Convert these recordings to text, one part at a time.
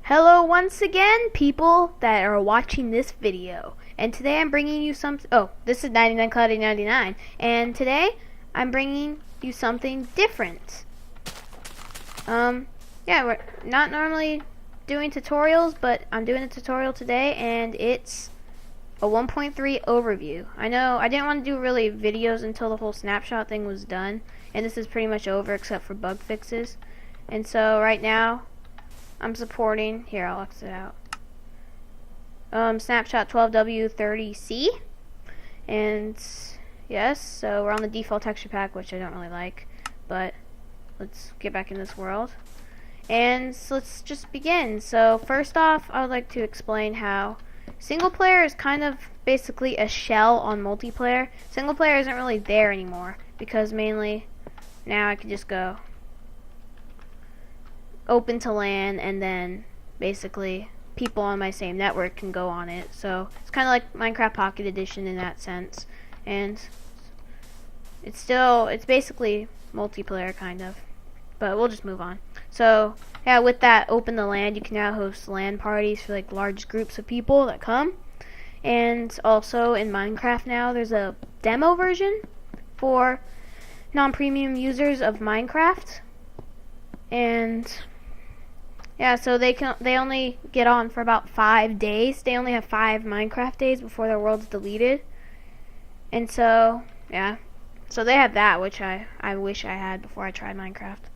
Hello once again, people that are watching this video. And today I'm bringing you this is 99claudio99, and today I'm bringing you something different. Yeah, we're not normally doing tutorials, but I'm doing a tutorial today, and it's a 1.3 overview. I know I didn't want to do really videos until the whole snapshot thing was done, and this is pretty much over except for bug fixes. And so right now I'm supporting, here I'll exit out, snapshot 12W30C, and yes, so we're on the default texture pack, which I don't really like, but let's get back in this world, and so let's just begin. So first off, I would like to explain how single player is kind of basically a shell on multiplayer. Single player isn't really there anymore, because mainly now I can just go open to LAN, and then basically people on my same network can go on it. So it's kind of like Minecraft Pocket Edition in that sense, and it's basically multiplayer kind of, but we'll just move on. So yeah, with that open to LAN, you can now host LAN parties for like large groups of people that come. And also in Minecraft now there's a demo version for non-premium users of Minecraft, and yeah, so they only get on for about 5 days. They only have 5 Minecraft days before their world's deleted. And so yeah, so they have that, which I wish I had before I tried Minecraft.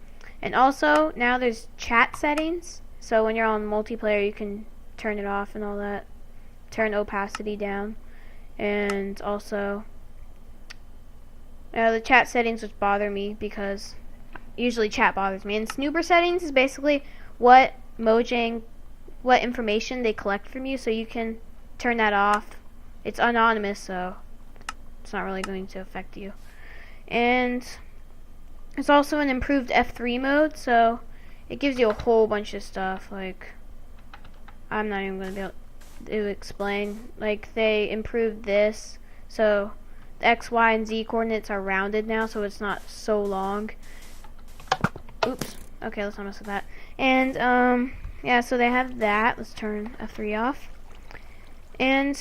And also now there's chat settings, so when you're on multiplayer you can turn it off and all that, turn opacity down, and also the chat settings which bother me, because usually chat bothers me. And snooper settings is basically what information they collect from you, so you can turn that off. It's anonymous, so it's not really going to affect you. And there's also an improved F3 mode, so it gives you a whole bunch of stuff. Like, I'm not even going to be able to explain. Like, they improved this, so the X, Y, and Z coordinates are rounded now, so it's not so long. Oops. Okay, let's not mess with that. And yeah, so they have that. Let's turn F3 off. And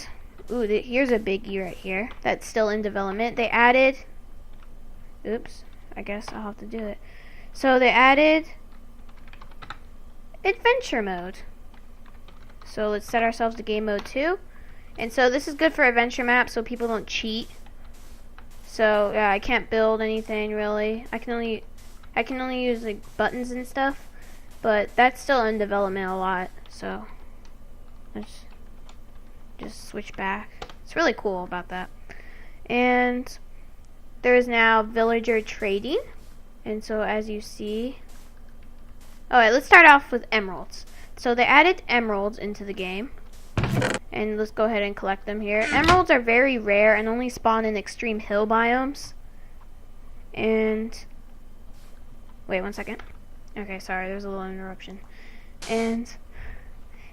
here's a biggie right here that's still in development. They added, oops, I guess I'll have to do it. So they added adventure mode. So let's set ourselves to game mode 2. And so this is good for adventure maps, so people don't cheat. So yeah, I can't build anything really. I can only use like buttons and stuff, but that's still in development a lot. So let's just switch back. It's really cool about that. And there is now villager trading, and so as you see, alright, let's start off with emeralds. So they added emeralds into the game, and let's go ahead and collect them here. Emeralds are very rare and only spawn in extreme hill biomes. And wait one second. Okay, sorry, there's a little interruption. And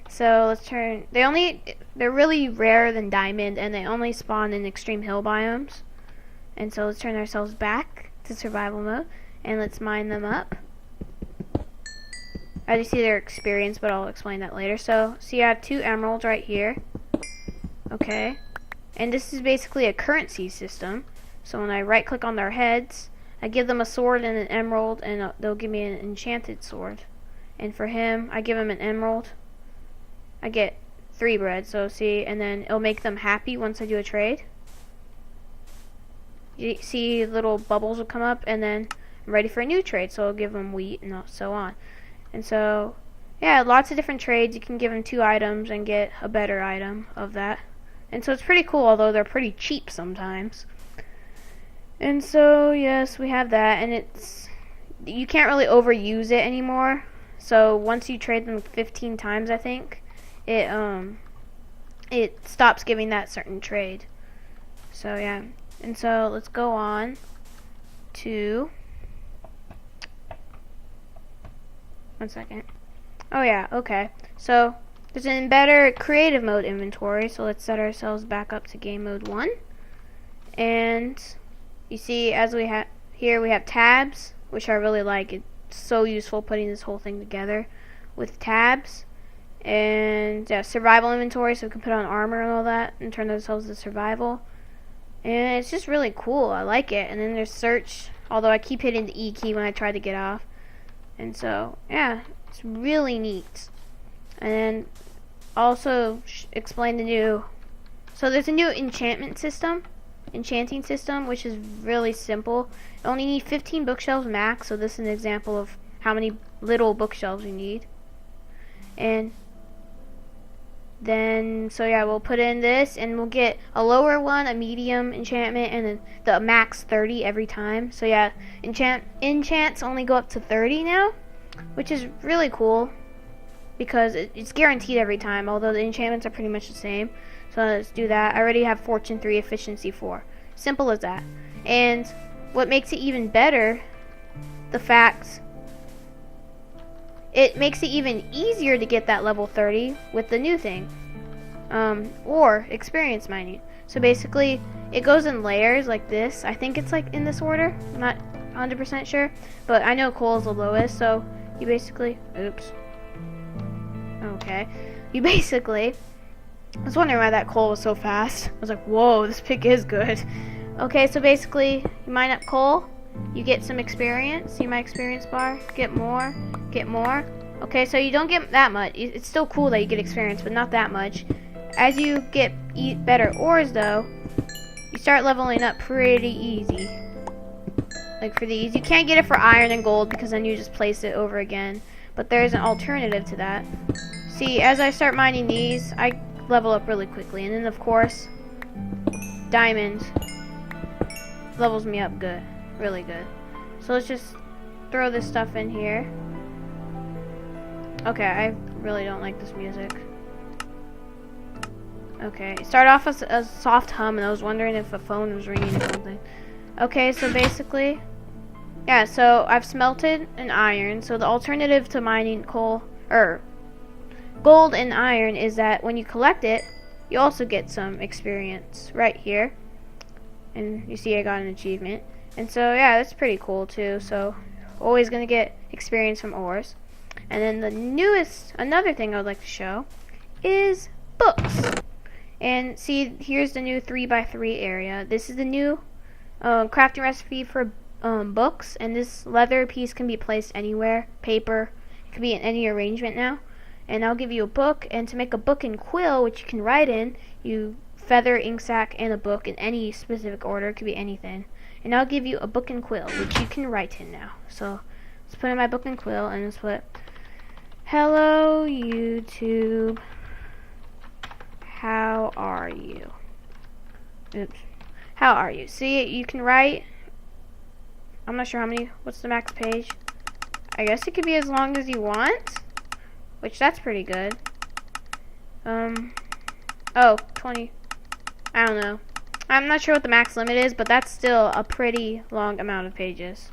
so let's turn. They're really rarer than diamond, and they only spawn in extreme hill biomes. And so let's turn ourselves back to survival mode, and let's mine them up. As you see, their experience, but I'll explain that later. So you have 2 emeralds right here. Okay, and this is basically a currency system. So when I right click on their heads, I give them a sword and an emerald, and they'll give me an enchanted sword. And for him, I give him an emerald. I get 3 bread, so see, and then it'll make them happy once I do a trade. You see little bubbles will come up, and then I'm ready for a new trade, so I'll give them wheat and so on. And so, yeah, lots of different trades. You can give them 2 items and get a better item of that. And so it's pretty cool, although they're pretty cheap sometimes. And so yes, we have that, and you can't really overuse it anymore. So once you trade them 15 times, I think it stops giving that certain trade. So yeah, and so let's go on to one second. Oh yeah, okay. So there's an better creative mode inventory. So let's set ourselves back up to game mode 1, and you see, as we have here, we have tabs, which I really like. It's so useful putting this whole thing together with tabs. And yeah, survival inventory, so we can put on armor and all that and turn ourselves to survival. And it's just really cool. I like it. And then there's search, although I keep hitting the E key when I try to get off. And so, yeah, it's really neat. And then also explain the new, so there's a new enchanting system, which is really simple. You only need 15 bookshelves max, so this is an example of how many little bookshelves you need. And then, so yeah, we'll put in this, and we'll get a lower one, a medium enchantment, and then the max 30 every time. So yeah, enchants only go up to 30 now, which is really cool, because it's guaranteed every time, although the enchantments are pretty much the same. So let's do that. I already have Fortune 3, Efficiency 4. Simple as that. And what makes it even better, it makes it even easier to get that level 30 with the new thing, or experience mining. So basically, it goes in layers like this. I think it's like in this order. I'm not 100% sure, but I know coal is the lowest. So you basically, I was wondering why that coal was so fast. I was like, whoa, this pick is good. Okay, so basically, you mine up coal. You get some experience. See my experience bar? Get more. Okay, so you don't get that much. It's still cool that you get experience, but not that much. As you get better ores, though, you start leveling up pretty easy. Like for these, you can't get it for iron and gold because then you just place it over again. But there's an alternative to that. See, as I start mining these, I level up really quickly. And then, of course, diamond levels me up good. Really good. So let's just throw this stuff in here. Okay, I really don't like this music. Okay, it started off as a soft hum, and I was wondering if a phone was ringing or something. Okay, so basically, yeah, so I've smelted an iron. So the alternative to mining coal, or gold and iron, is that when you collect it, you also get some experience right here. And you see I got an achievement. And so, yeah, that's pretty cool, too. So, always going to get experience from ores. And then another thing I would like to show is books. And see, here's the new 3x3 area. This is the new crafting recipe for books. And this leather piece can be placed anywhere. Paper, it can be in any arrangement now. And I'll give you a book. And to make a book and quill, which you can write in, you feather, ink sac, and a book in any specific order. It could be anything. And I'll give you a book and quill, which you can write in now. So, let's put in my book and quill, and let's put, hello, YouTube. How are you? Oops. How are you? See, you can write, I'm not sure what's the max page? I guess it could be as long as you want, which that's pretty good. 20. I don't know. I'm not sure what the max limit is, but that's still a pretty long amount of pages.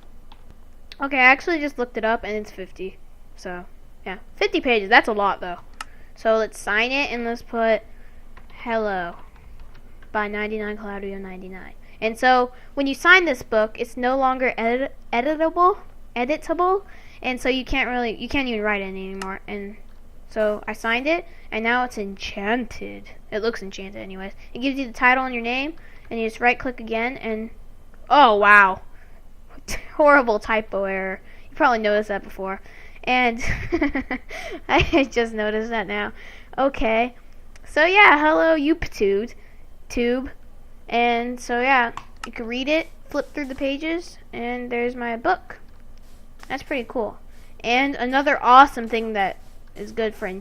Okay, I actually just looked it up, and it's 50. So, yeah. 50 pages. That's a lot, though. So, let's sign it, and let's put hello by 99claudio99. And so, when you sign this book, it's no longer editable, and so you can't even write it anymore. And so, I signed it, and now it's enchanted. It looks enchanted anyways. It gives you the title and your name, and you just right-click again, and oh, wow. Horrible typo error. You probably noticed that before. And I just noticed that now. Okay. So, yeah, hello, YouTube. And so, yeah, you can read it, flip through the pages, and there's my book. That's pretty cool. And another awesome thing that is good for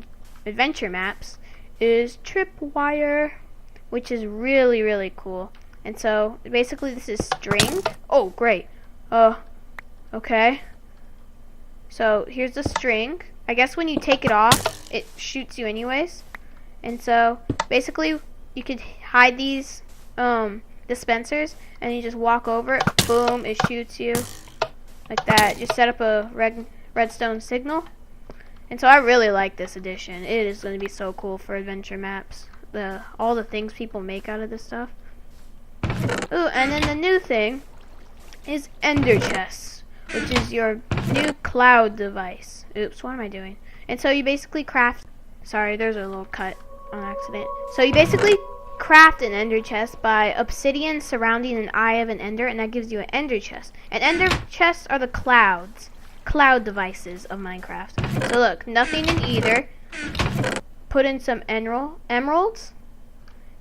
adventure maps is tripwire, which is really, really cool. And so basically this is string. Oh, great. Okay. So here's the string. I guess when you take it off, it shoots you anyways. And so basically you could hide these dispensers, and you just walk over it, boom, it shoots you like that. Just set up a redstone signal. And so I really like this edition. It is going to be so cool for adventure maps. All the things people make out of this stuff. Ooh, and then the new thing is Ender Chests, which is your new cloud device. Oops, what am I doing? And so you basically craft Sorry, there's a little cut on accident. So you basically craft an ender chest by obsidian surrounding an eye of an ender, and that gives you an ender chest. And ender chests are the cloud devices of Minecraft. So look, nothing in either. Put in some emeralds,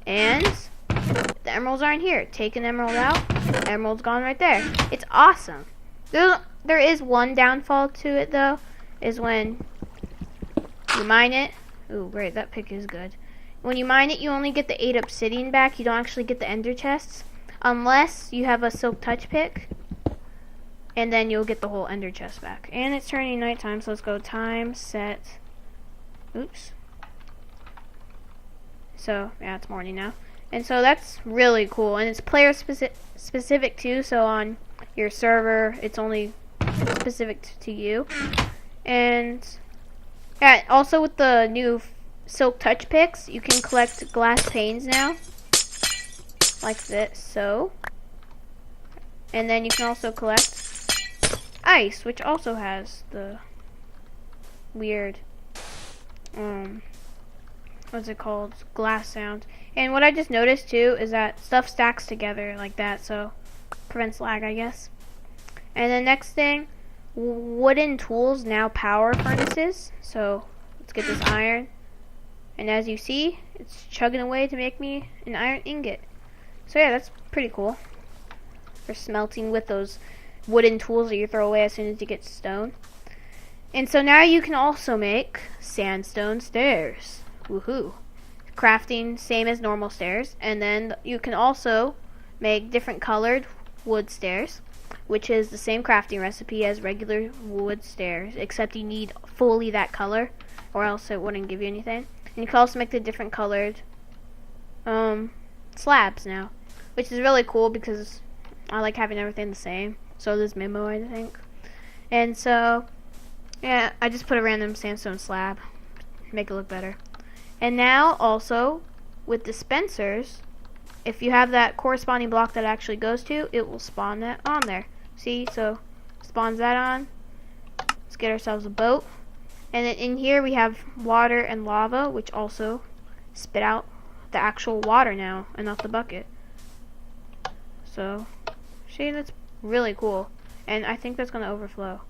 and the emeralds aren't here. Take an emerald out, emerald's gone right there. It's awesome. There is one downfall to it though, is when you mine it. Ooh, great, that pick is good. When you mine it, you only get the 8 obsidian back. You don't actually get the ender chests, unless you have a silk touch pick, and then you'll get the whole ender chest back. And it's turning nighttime, so let's go time set. Oops. So yeah, it's morning now. And so that's really cool, and it's player specific too, so on your server it's only specific to you. And yeah, also with the new silk touch picks, you can collect glass panes now, like this, so. And then you can also collect ice, which also has the weird what's it called, glass sound. And what I just noticed too is that stuff stacks together like that, so prevents lag, I guess. And the next thing, wooden tools now power furnaces. So let's get this iron, and as you see, it's chugging away to make me an iron ingot. So yeah, that's pretty cool for smelting with those wooden tools that you throw away as soon as you get stone. And so now you can also make sandstone stairs. Woohoo. Crafting same as normal stairs, and then you can also make different colored wood stairs, which is the same crafting recipe as regular wood stairs, except you need fully that color or else it wouldn't give you anything. And you can also make the different colored slabs now, which is really cool because I like having everything the same. So does Mimo, I think. And so yeah, I just put a random sandstone slab, make it look better. And now also with dispensers, if you have that corresponding block that it actually goes to, it will spawn that on there. See, so spawns that on. Let's get ourselves a boat. And then in here we have water and lava, which also spit out the actual water now and not the bucket. So see, that's really cool. And I think that's going to overflow.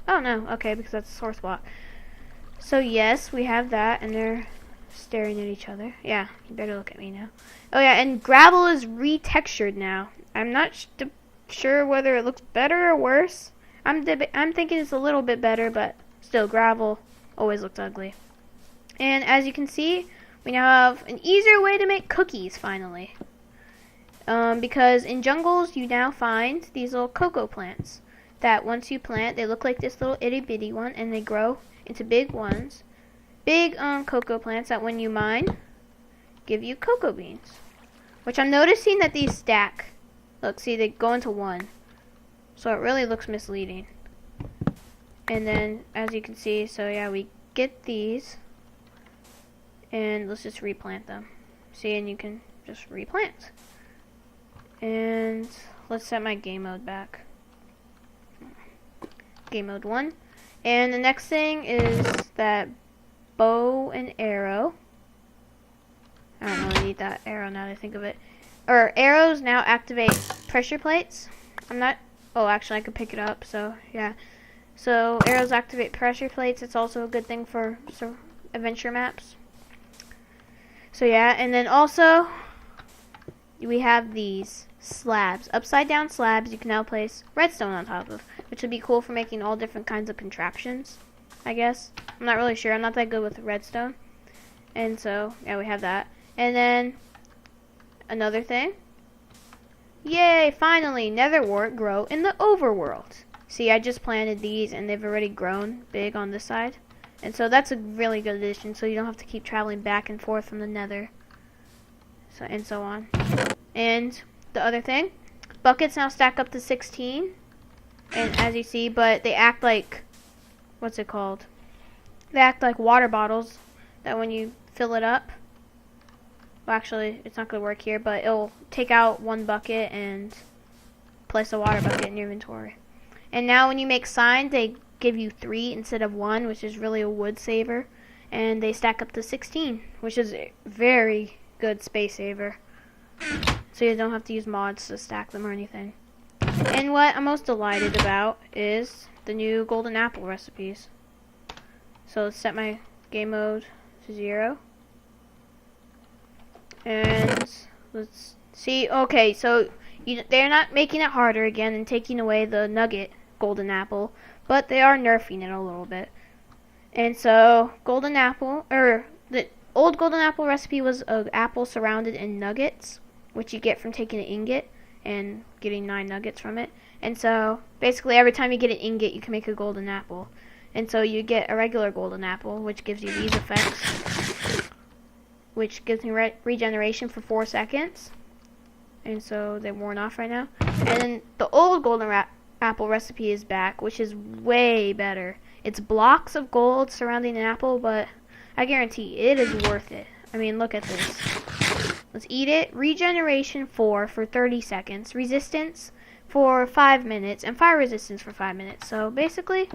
Oh no, okay, because that's a source block. So yes, we have that, and they're staring at each other. Yeah, you better look at me now. Oh yeah, and gravel is retextured now. I'm not sure whether it looks better or worse. I'm thinking it's a little bit better, but still, gravel always looks ugly. And as you can see, we now have an easier way to make cookies finally. Because in jungles you now find these little cocoa plants that once you plant, they look like this little itty bitty one, and they grow into big ones. Big cocoa plants that when you mine, give you cocoa beans. Which I'm noticing that these stack. Look, see, they go into one. So it really looks misleading. And then, as you can see, so yeah, we get these. And let's just replant them. See, and you can just replant. And let's set my game mode back. Game mode 1. And the next thing is that bow and arrow. I don't really need that arrow now that I think of it. Or arrows now activate pressure plates. Oh, actually I could pick it up, so yeah. So arrows activate pressure plates. It's also a good thing for adventure maps. So yeah, and then also we have these slabs. Upside down slabs you can now place redstone on top of, which would be cool for making all different kinds of contraptions, I guess. I'm not really sure. I'm not that good with redstone. And so, yeah, we have that. And then, another thing. Yay, finally, nether wart grow in the overworld. See, I just planted these and they've already grown big on this side. And so that's a really good addition, so you don't have to keep traveling back and forth from the nether. So, and so on. And the other thing, buckets now stack up to 16. And as you see, but they act like, what's it called? They act like water bottles that when you fill it up, well actually it's not going to work here, but it'll take out one bucket and place a water bucket in your inventory. And now when you make signs, they give you 3 instead of 1, which is really a wood saver. and they stack up to 16, which is a very good space saver. So you don't have to use mods to stack them or anything. And what I'm most delighted about is the new golden apple recipes. So let's set my game mode to 0. And let's see. Okay, so they're not making it harder again and taking away the nugget golden apple, but they are nerfing it a little bit. And so golden apple, or the old golden apple recipe was an apple surrounded in nuggets, which you get from taking an ingot and getting 9 nuggets from it. And so basically every time you get an ingot, you can make a golden apple. And so you get a regular golden apple, which gives you these effects, which gives me regeneration for 4 seconds. And so they're worn off right now. And then the old golden apple recipe is back, which is way better. It's blocks of gold surrounding an apple, but I guarantee it is worth it. I mean, look at this. Let's eat it. Regeneration 4 for 30 seconds. Resistance for 5 minutes. And fire resistance for 5 minutes. So basically,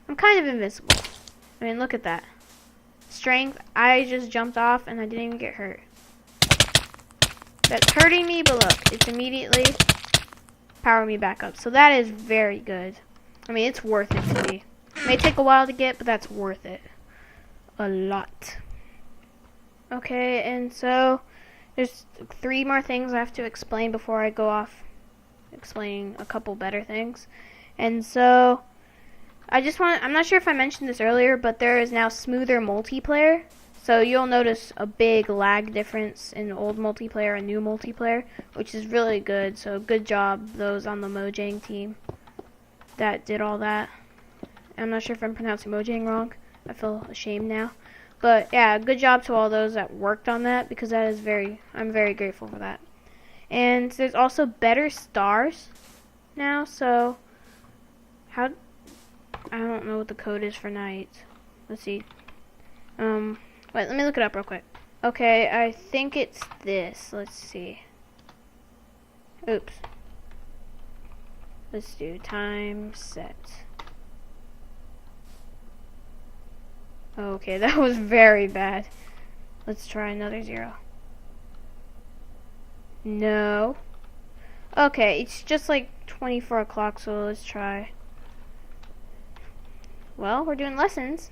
I'm kind of invincible. I mean, look at that. Strength, I just jumped off and I didn't even get hurt. That's hurting me, but look, it's immediately power me back up. So that is very good. I mean, it's worth it to me. It may take a while to get, but that's worth it. A lot. Okay, and so there's 3 more things I have to explain before I go off explaining a couple better things. And so I'm not sure if I mentioned this earlier, but there is now smoother multiplayer. So you'll notice a big lag difference in old multiplayer and new multiplayer, which is really good. So good job those on the Mojang team that did all that. I'm not sure if I'm pronouncing Mojang wrong. I feel ashamed now. But yeah, good job to all those that worked on that, because that is I'm very grateful for that. And there's also better stars now, so I don't know what the code is for night. Let's see. Wait, let me look it up real quick. Okay, I think it's this. Let's see. Oops. Let's do time set. Okay, that was very bad. Let's try another 0. No. Okay, it's just like 24 o'clock, so let's try. Well, we're doing lessons.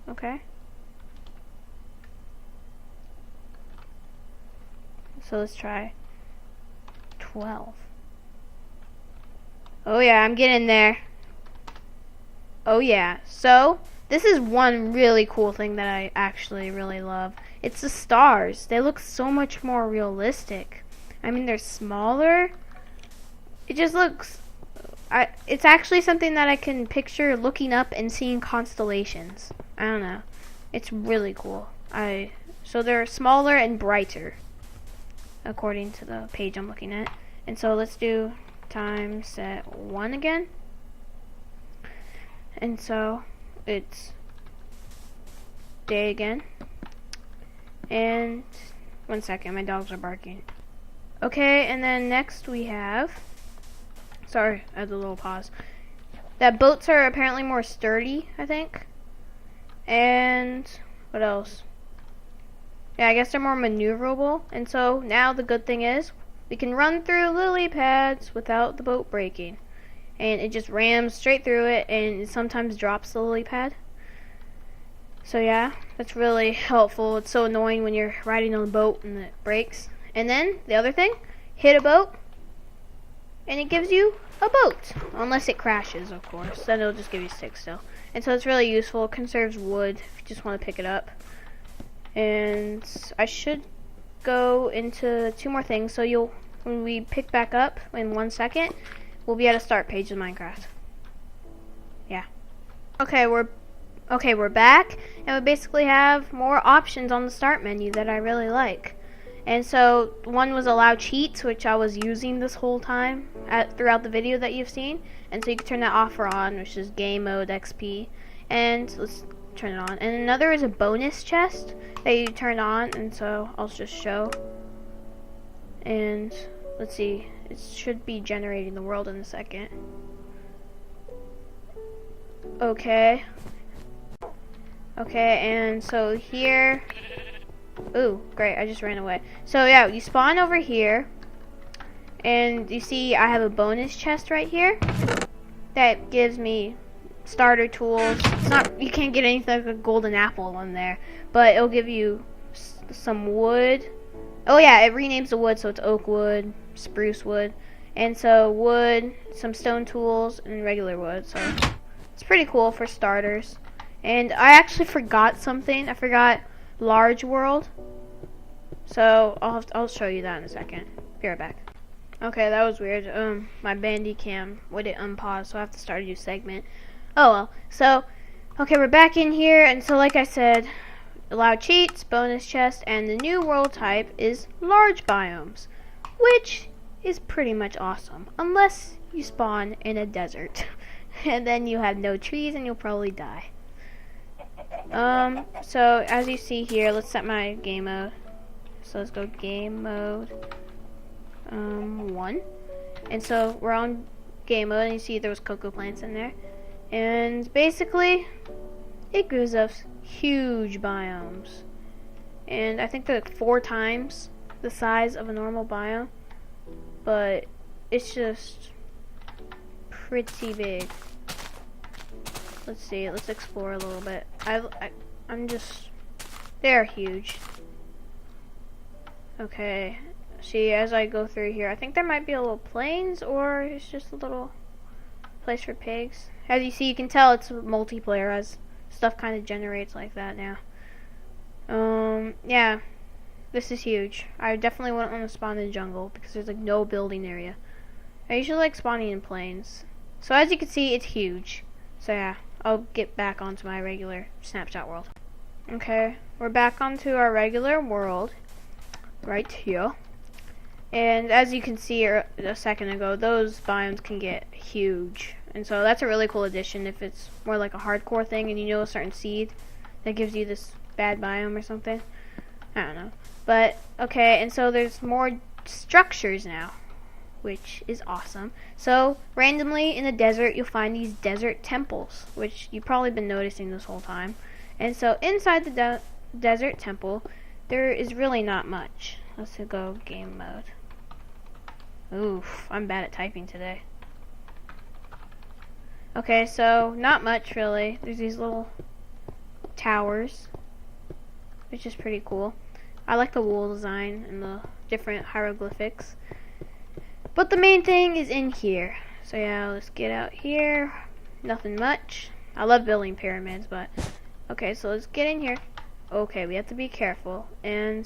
Okay. So let's try 12. Oh yeah, I'm getting there. Oh yeah. So, this is one really cool thing that I actually really love. It's the stars. They look so much more realistic. I mean, they're smaller. It just looks... it's actually something that I can picture looking up and seeing constellations. I don't know. It's really cool. So they're smaller and brighter, according to the page I'm looking at. And so let's do time set 1 again. And so it's day again. And 1 second, my dogs are barking. Okay, and then next we have... Sorry, I had a little pause. That boats are apparently more sturdy, I think. And what else? Yeah, I guess they're more maneuverable. And so now the good thing is we can run through lily pads without the boat breaking. And it just rams straight through it, and it sometimes drops the lily pad. So yeah, that's really helpful. It's so annoying when you're riding on a boat and it breaks. And then the other thing, hit a boat and it gives you a boat, unless it crashes, of course. Then it'll just give you sticks still. And so it's really useful. It conserves wood if you just want to pick it up. And I should go into 2 more things. So when we pick back up in 1 second, we'll be at a start page of Minecraft. Yeah. Okay, we're back, and we basically have more options on the start menu that I really like. And so one was allow cheats, which I was using this whole time throughout the video that you've seen. And so you can turn that off or on, which is game mode XP. And let's turn it on. And another is a bonus chest that you turn on, and so I'll just show. And let's see, it should be generating the world in a second. Okay. Okay, and so here, ooh, great, I just ran away. So yeah, you spawn over here, and you see I have a bonus chest right here that gives me starter tools. It's not, you can't get anything like a golden apple in there, but it'll give you some wood. Oh yeah, it renames the wood, so it's oak wood, spruce wood, and so wood, some stone tools, and regular wood. So it's pretty cool for starters. And I actually forgot something. I forgot large world. So I'll show you that in a second. Be right back. Okay, that was weird. My Bandicam wouldn't unpause, so I have to start a new segment. Oh well. So, okay, we're back in here, and so like I said, allow cheats, bonus chest, and the new world type is large biomes, which is pretty much awesome, unless you spawn in a desert, and then you have no trees and you'll probably die. So as you see here, let's set my game mode. So let's go game mode 1, and so we're on game mode, and you see there was cocoa plants in there, and basically it gives us huge biomes, and I think they're like 4 times the size of a normal biome, but it's just pretty big. Let's see, let's explore a little bit. They're huge. Okay, see, as I go through here, I think there might be a little plains, or it's just a little place for pigs. As you see, you can tell it's multiplayer, as stuff kind of generates like that now. Yeah, this is huge. I definitely wouldn't want to spawn in the jungle, because there's like no building area. I usually like spawning in plains. So as you can see, it's huge. So yeah, I'll get back onto my regular snapshot world. Okay, we're back onto our regular world right here, and as you can see a second ago, those biomes can get huge, and so that's a really cool addition if it's more like a hardcore thing and you know a certain seed that gives you this bad biome or something. I don't know, but okay, and so there's more structures now, which is awesome. So randomly in the desert you'll find these desert temples, which you've probably been noticing this whole time. And so inside the desert temple there is really not much. Let's go game mode. Oof, I'm bad at typing today. Okay, so not much really. There's these little towers, which is pretty cool. I like the wool design and the different hieroglyphics. But the main thing is in here. So yeah, let's get out here. Nothing much. I love building pyramids, but okay, so let's get in here. Okay, we have to be careful. And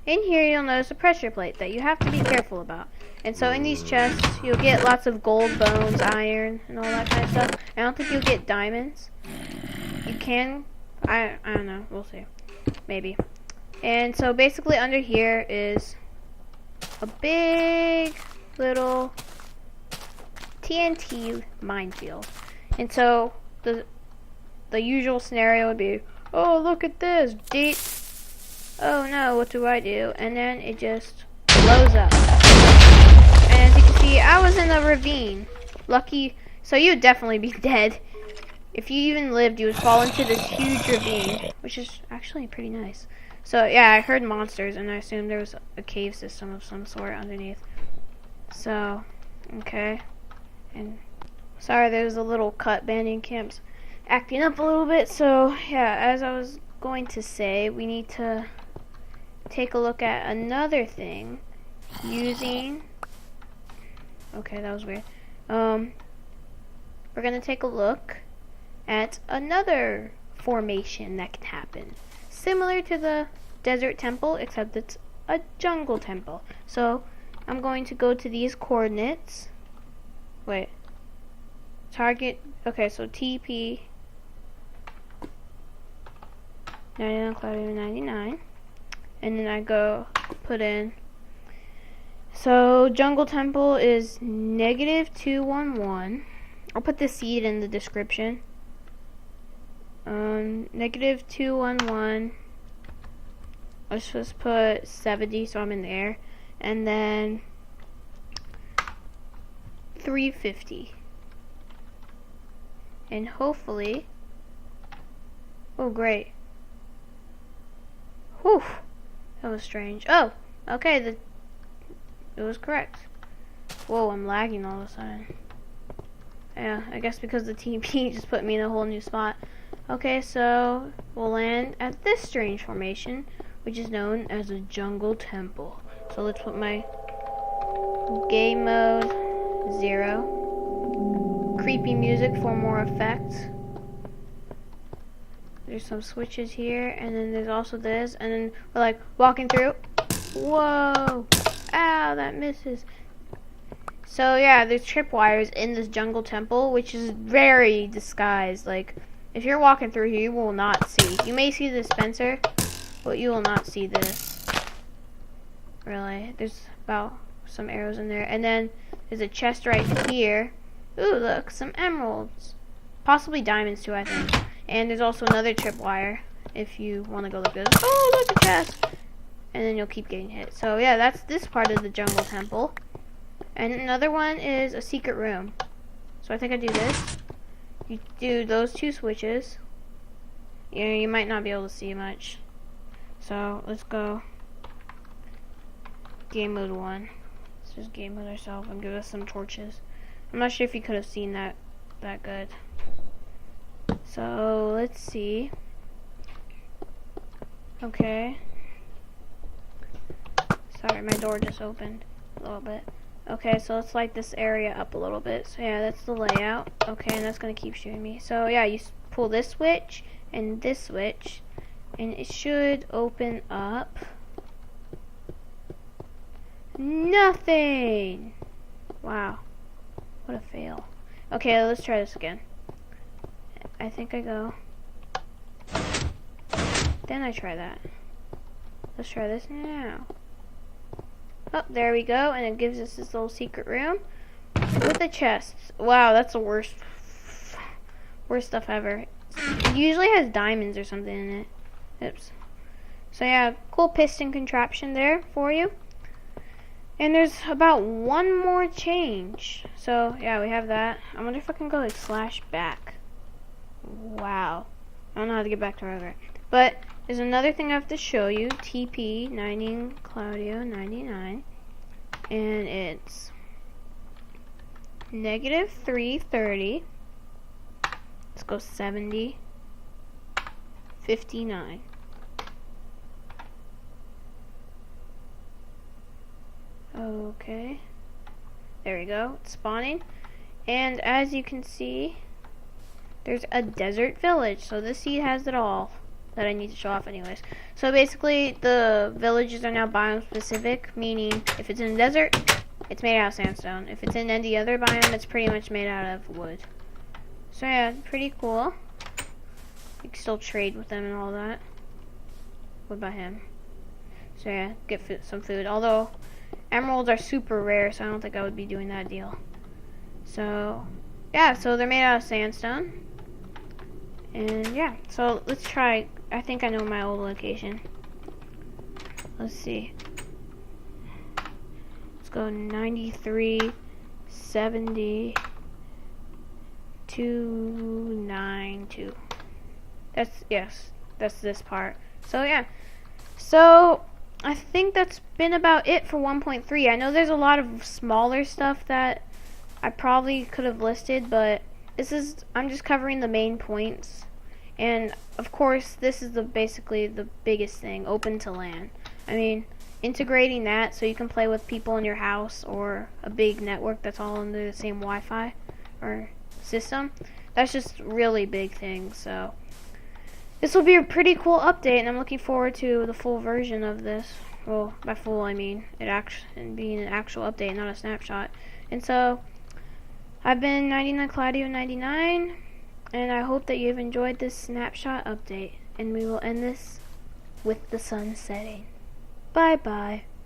in here you'll notice a pressure plate that you have to be careful about. And so in these chests you'll get lots of gold, bones, iron, and all that kind of stuff. I don't think you'll get diamonds. You can, I don't know, we'll see. Maybe. And so basically under here is a big little TNT minefield. And so the usual scenario would be, oh, look at this, deep. Oh no, what do I do? And then it just blows up. And as you can see, I was in a ravine. Lucky, so you would definitely be dead. If you even lived, you would fall into this huge ravine, which is actually pretty nice. So yeah, I heard monsters, and I assumed there was a cave system of some sort underneath. So, okay. And sorry, there's a little cut. Bandicam's acting up a little bit. So yeah, as I was going to say, we need to take a look at another thing using, okay, that was weird. We're gonna take a look at another formation that can happen, similar to the desert temple, except it's a jungle temple. So I'm going to go to these coordinates. Wait, target, okay, so TP 99claudio99, and then I go put in, so jungle temple is -211. I'll put the seed in the description. -211. Let's just put 70 so I'm in there, and then 350, and hopefully, oh great, Whew. That was strange. Oh, okay, it was correct. Whoa, I'm lagging all of a sudden. Yeah, I guess because the TP just put me in a whole new spot. Okay, so we'll land at this strange formation, which is known as a jungle temple. So let's put my game mode 0. Creepy music for more effect. There's some switches here, and then there's also this, and then we're like walking through. Whoa! Ow, that misses. So yeah, there's tripwires in this jungle temple, which is very disguised. Like, if you're walking through here, you will not see. You may see the dispenser, but you will not see this. Really. There's about some arrows in there. And then there's a chest right here. Ooh, look, some emeralds. Possibly diamonds too, I think. And there's also another tripwire if you want to go look at this. Oh, look, a chest! And then you'll keep getting hit. So yeah, that's this part of the jungle temple. And another one is a secret room. So I think I do this. You do those two switches. You might not be able to see much. So let's go game mode 1. Let's just game mode ourselves and give us some torches. I'm not sure if you could have seen that good. So let's see. Okay. Sorry, my door just opened a little bit. Okay, so let's light this area up a little bit. So yeah, that's the layout. Okay, and that's gonna keep shooting me. So yeah, you pull this switch and this switch, and it should open up. Nothing! Wow. What a fail. Okay, let's try this again. I think I go. Then I try that. Let's try this now. Oh, there we go, and it gives us this little secret room with the chests. Wow, that's the worst stuff ever. It usually has diamonds or something in it. Oops. So yeah, cool piston contraption there for you. And there's about one more change. So yeah, we have that. I wonder if I can go like /back. Wow. I don't know how to get back to where. But there's another thing I have to show you. TP 99claudio99. And it's -330. Let's go 70. 59. Okay. There we go. It's spawning. And as you can see, there's a desert village. So this seed has it all that I need to show off anyways. So basically, the villages are now biome specific, meaning if it's in the desert, it's made out of sandstone. If it's in any other biome, it's pretty much made out of wood. So yeah, pretty cool. You can still trade with them and all that. What about him? So yeah, get some food. Although emeralds are super rare, so I don't think I would be doing that deal. So yeah, so they're made out of sandstone. And yeah, so let's try. I think I know my old location. Let's see. Let's go 93, 70, 292. That's this part. So yeah. So I think that's been about it for 1.3. I know there's a lot of smaller stuff that I probably could have listed, but I'm just covering the main points. And of course, this is basically the biggest thing, open to LAN. I mean, integrating that so you can play with people in your house or a big network that's all under the same Wi-Fi or system. That's just really big thing. So this will be a pretty cool update, and I'm looking forward to the full version of this. Well, by full I mean it being an actual update, not a snapshot. And so I've been 99claudio99, and I hope that you've enjoyed this snapshot update. And we will end this with the sun setting. Bye bye.